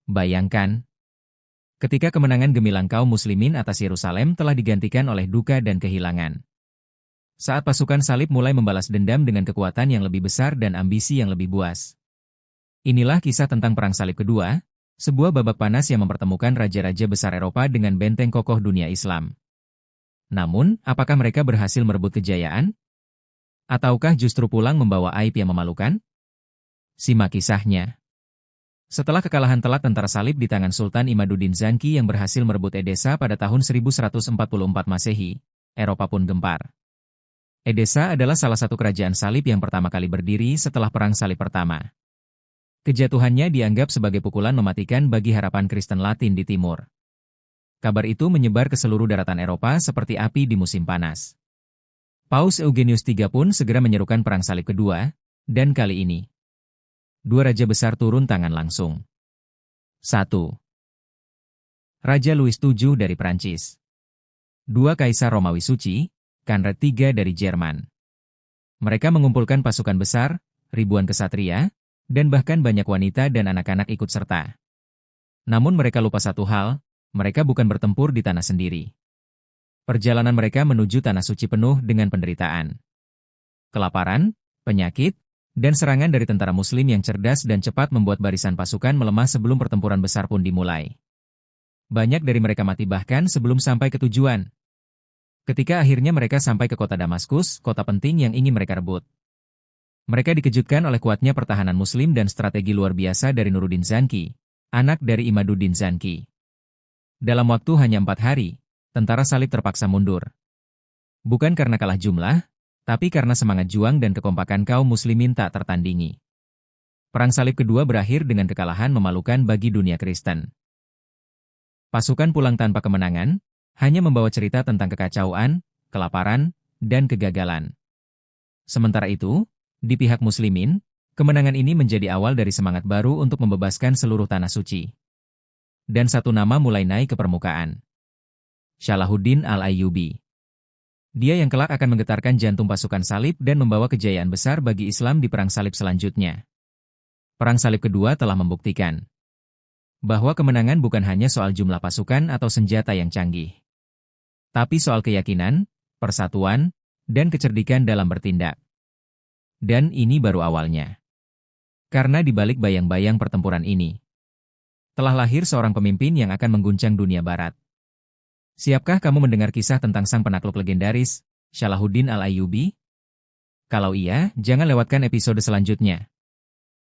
Bayangkan, ketika kemenangan gemilang kaum muslimin atas Yerusalem telah digantikan oleh duka dan kehilangan. Saat pasukan salib mulai membalas dendam dengan kekuatan yang lebih besar dan ambisi yang lebih buas. Inilah kisah tentang Perang Salib Kedua, sebuah babak panas yang mempertemukan raja-raja besar Eropa dengan benteng kokoh dunia Islam. Namun, apakah mereka berhasil merebut kejayaan? Ataukah justru pulang membawa aib yang memalukan? Simak kisahnya. Setelah kekalahan telak tentara salib di tangan Sultan Imaduddin Zanki yang berhasil merebut Edessa pada tahun 1144 Masehi, Eropa pun gempar. Edessa adalah salah satu kerajaan salib yang pertama kali berdiri setelah Perang Salib Pertama. Kejatuhannya dianggap sebagai pukulan mematikan bagi harapan Kristen Latin di timur. Kabar itu menyebar ke seluruh daratan Eropa seperti api di musim panas. Paus Eugenius III pun segera menyerukan Perang Salib Kedua, dan kali ini, dua raja besar turun tangan langsung. 1. Raja Louis VII dari Prancis. 2. Kaisar Romawi Suci, Konrad III dari Jerman. Mereka mengumpulkan pasukan besar, ribuan kesatria, dan bahkan banyak wanita dan anak-anak ikut serta. Namun mereka lupa satu hal, mereka bukan bertempur di tanah sendiri. Perjalanan mereka menuju tanah suci penuh dengan penderitaan. Kelaparan, penyakit, dan serangan dari tentara muslim yang cerdas dan cepat membuat barisan pasukan melemah sebelum pertempuran besar pun dimulai. Banyak dari mereka mati bahkan sebelum sampai ke tujuan. Ketika akhirnya mereka sampai ke kota Damaskus, kota penting yang ingin mereka rebut. Mereka dikejutkan oleh kuatnya pertahanan muslim dan strategi luar biasa dari Nuruddin Zanki, anak dari Imaduddin Zanki. Dalam waktu hanya 4 hari, tentara salib terpaksa mundur. Bukan karena kalah jumlah, tapi karena semangat juang dan kekompakan kaum muslimin tak tertandingi. Perang Salib Kedua berakhir dengan kekalahan memalukan bagi dunia Kristen. Pasukan pulang tanpa kemenangan, hanya membawa cerita tentang kekacauan, kelaparan, dan kegagalan. Sementara itu, di pihak muslimin, kemenangan ini menjadi awal dari semangat baru untuk membebaskan seluruh tanah suci. Dan satu nama mulai naik ke permukaan. Salahuddin Al-Ayyubi. Dia yang kelak akan menggetarkan jantung pasukan salib dan membawa kejayaan besar bagi Islam di Perang Salib selanjutnya. Perang Salib Kedua telah membuktikan bahwa kemenangan bukan hanya soal jumlah pasukan atau senjata yang canggih, tapi soal keyakinan, persatuan, dan kecerdikan dalam bertindak. Dan ini baru awalnya. Karena di balik bayang-bayang pertempuran ini, telah lahir seorang pemimpin yang akan mengguncang dunia barat. Siapkah kamu mendengar kisah tentang sang penakluk legendaris, Salahuddin Al-Ayyubi? Kalau iya, jangan lewatkan episode selanjutnya.